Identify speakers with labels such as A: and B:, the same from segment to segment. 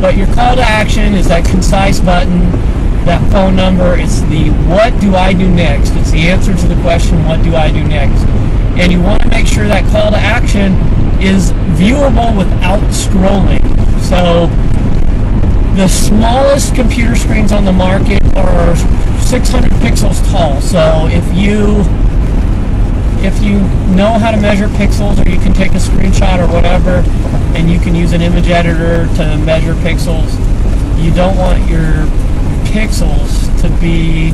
A: But your call to action is that concise button, that phone number. It's the what do I do next. It's the answer to the question, what do I do next? And you want to make sure that call to action is viewable without scrolling. So the smallest computer screens on the market are 600 pixels tall. So if you know how to measure pixels, or you can take a screenshot or whatever, and you can use an image editor to measure pixels, you don't want your pixels to be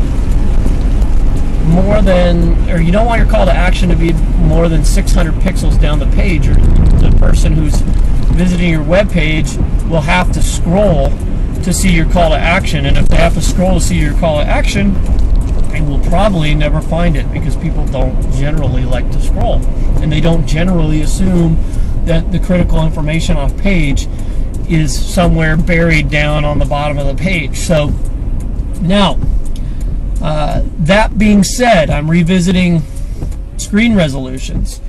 A: more than, or you don't want your call to action to be more than 600 pixels down the page, or the person who's visiting your web page will have to scroll to see your call to action. And if they have to scroll to see your call to action, they will probably never find it, because people don't generally like to scroll, and they don't generally assume that the critical information on a page is somewhere buried down on the bottom of the page. So now, that being said, I'm revisiting screen resolutions.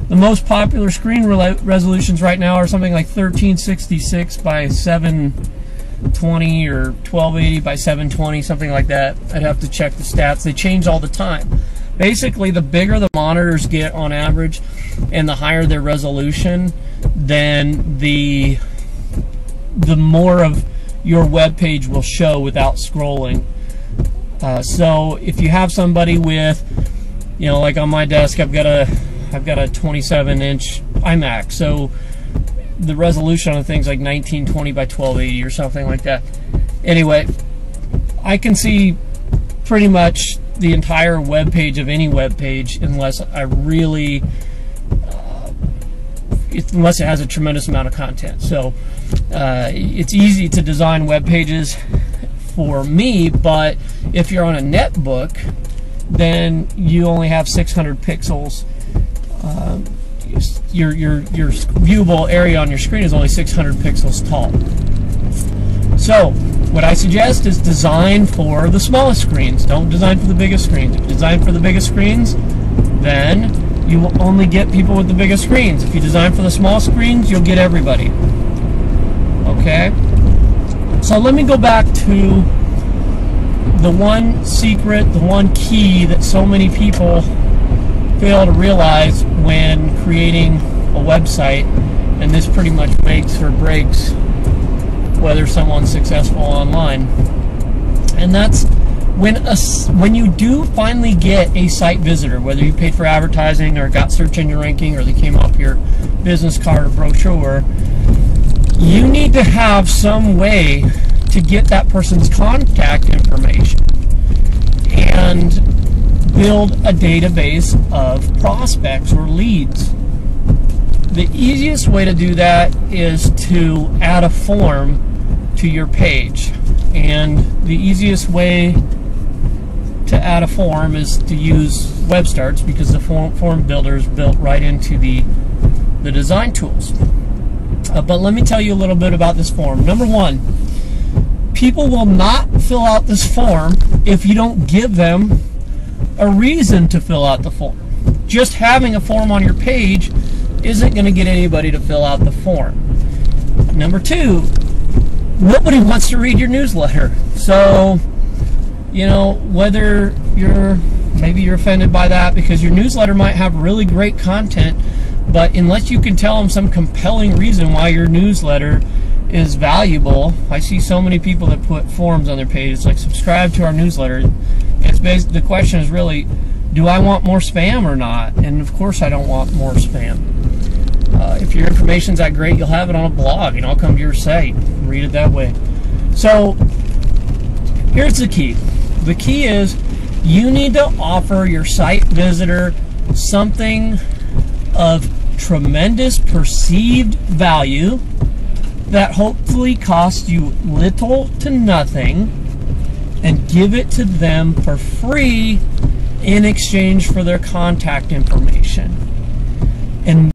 A: The most popular screen resolutions right now are something like 1366 by 720 or 1280 by 720, something like that. I'd have to check the stats. They change all the time. Basically, the bigger the monitors get on average and the higher their resolution, then the more of your web page will show without scrolling. So if you have somebody with, like on my desk, I've got a 27-inch iMac, so the resolution on things like 1920 by 1280 or something like that. Anyway, I can see pretty much the entire web page of any web page, unless I really, unless it has a tremendous amount of content. So it's easy to design web pages for me, but if you're on a netbook, then you only have 600 pixels. Your viewable area on your screen is only 600 pixels tall. So what I suggest is design for the smallest screens. Don't design for the biggest screens. If you design for the biggest screens, then you will only get people with the biggest screens. If you design for the small screens, you'll get everybody. Okay? So let me go back to the one secret, the one key that so many people fail to realize when creating a website, and this pretty much makes or breaks whether someone's successful online. And that's when you do finally get a site visitor, whether you paid for advertising or got search engine ranking, or they came off your business card or brochure, you need to have some way to get that person's contact information and build a database of prospects or leads. The easiest way to do that is to add a form to your page, and the easiest way to add a form is to use WebStarts, because the form builder is built right into the design tools. But let me tell you a little bit about this form. Number one, people will not fill out this form if you don't give them a reason to fill out the form. Just having a form on your page isn't going to get anybody to fill out the form. Number two, nobody wants to read your newsletter. So, whether maybe you're offended by that, because your newsletter might have really great content, but unless you can tell them some compelling reason why your newsletter is valuable. I see so many people that put forms on their page. It's like, subscribe to our newsletter. It's the question is really, do I want more spam or not? And of course I don't want more spam. If your information's that great, you'll have it on a blog, and I'll come to your site and read it that way. So here's the key. The key is you need to offer your site visitor something of tremendous perceived value that hopefully costs you little to nothing, and give it to them for free in exchange for their contact information. And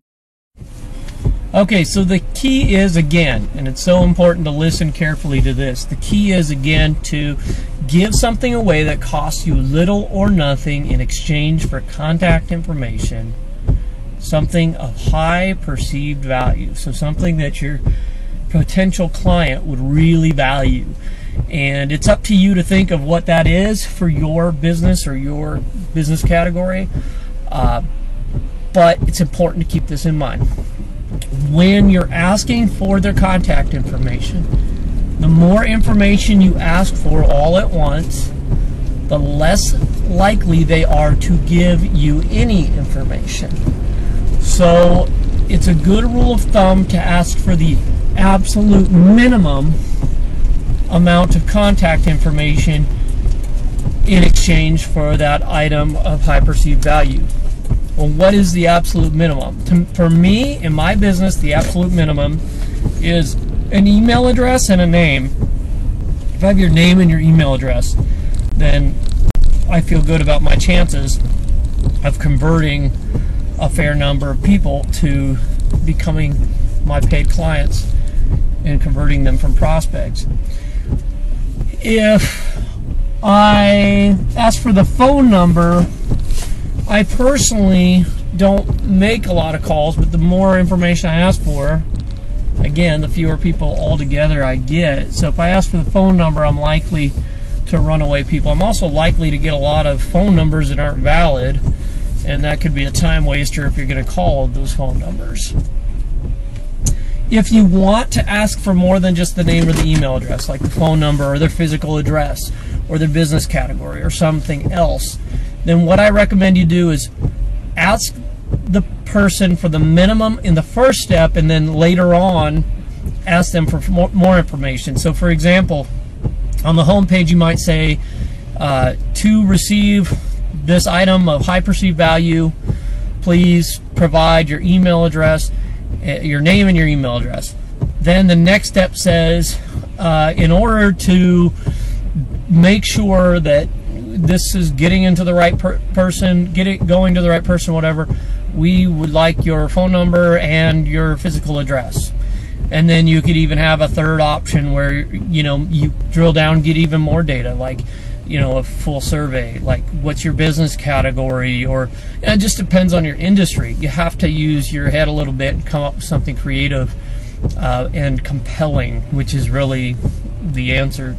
A: okay, so the key is, again, and it's so important to listen carefully to this, the key is, again, to give something away that costs you little or nothing in exchange for contact information, something of high perceived value. So something that your potential client would really value. And it's up to you to think of what that is for your business or your business category. But it's important to keep this in mind. When you're asking for their contact information, the more information you ask for all at once, the less likely they are to give you any information. So it's a good rule of thumb to ask for the absolute minimum amount of contact information in exchange for that item of high perceived value. Well, what is the absolute minimum? For me, in my business, the absolute minimum is an email address and a name. If I have your name and your email address, then I feel good about my chances of converting a fair number of people to becoming my paid clients and converting them from prospects. If I ask for the phone number, I personally don't make a lot of calls, but the more information I ask for, again, the fewer people altogether I get. So if I ask for the phone number, I'm likely to run away people. I'm also likely to get a lot of phone numbers that aren't valid, and that could be a time waster if you're going to call those phone numbers. If you want to ask for more than just the name or the email address, like the phone number or their physical address or their business category or something else, then what I recommend you do is ask the person for the minimum in the first step, and then later on ask them for more information. So for example, on the home page you might say, to receive this item of high perceived value, please provide your email address, your name and your email address. Then the next step says, in order to make sure that this is getting into the right person, going to the right person, whatever, we would like your phone number and your physical address. And then you could even have a third option where, you know, you drill down, get even more data, like, you know, a full survey, like what's your business category, or it just depends on your industry. You have to use your head a little bit and come up with something creative and compelling, which is really the answer